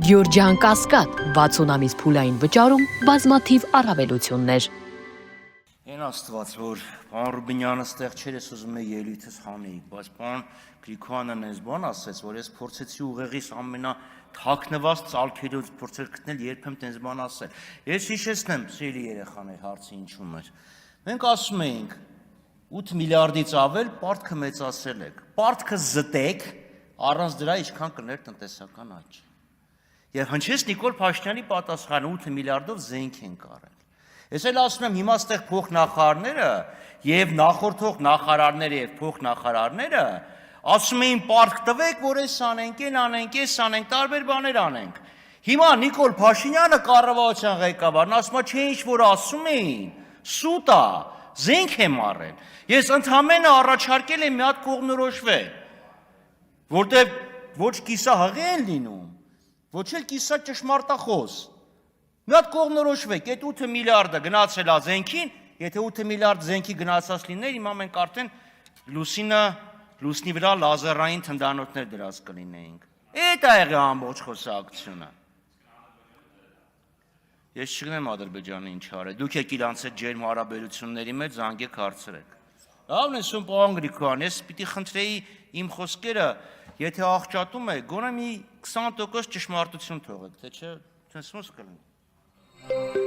Գյորջյան Կասկադ 60 ամիս փուլային վճարում բազմաթիվ առավելություններ։ Այն աստված, որ պարոն Ռուբինյանը ստեղ չէր, ես ուզում եմ ելույթս հանեիք, բայց պարոն Գրիգորյանն այս բան ասեց, որ ես փորձեցի ուղեղիս ամենաթաքնված ծալքերից փորձել գտնել, երբեմն տենց բան ասել։ Ես հիշեցնեմ, սիրելի երեխաներ, հարցը ինչու՞մ էր։ Մենք ասում էինք 8 միլիարդից ավել պարտքը մեծացրել եք։ Պարտքը զտեք, առանց դրա ինչքան կներ տնտեսական աճ։ Եվ հնչեց Նիկոլ Փաշինյանի պատասխանը 8 միլիարդով զենք ենք արել։ Ես էլ ասում եմ հիմա ստեղ փոխնախարարները եւ նախորդող նախարարները եւ փոխնախարարները ասում էին պարտք տվեք, որ այս անենք, այն անենք, այս անենք, տարբեր բաներ անենք։ Հիմա Նիկոլ Փաշինյանը կառավարության ղեկավարն ասում է, չէ ինչ որ ասում էին, սուտ է, զենք եմ առել։ Ես ընդհանրապես առաջարկել եմ մի հատ կողմնորոշվել, որտեղ ոչ կիսահղի են լինում, ոչ էլ կիսա ճշմարտախոս։ Մի հատ կողմնորոշվեք, այդ 8 միլիարդը գնացել է զենքին, եթե 8 միլիարդ զենքի գնացած լիներ, հիմա մենք արդեն լուսնի վրա լազերային թնդանոթներ դրած կլինեինք։ Այդ է եղել ամբողջ խոսակցությունը։ Ես չգնեմ Ադրբեջանը ինչ արել, դուք եք իրանց այդ ջերմ հարաբերությունների մեջ զանգեք հարցրեք։ Լավն է, սում պարոն Գրիգորյան, ես պիտի խնդրեի իմ խոսքերը, եթե աղճատում եք, գոնե մի 20% ճշմարտություն թողեք, թե չէ, ցենց ոնց կլինի։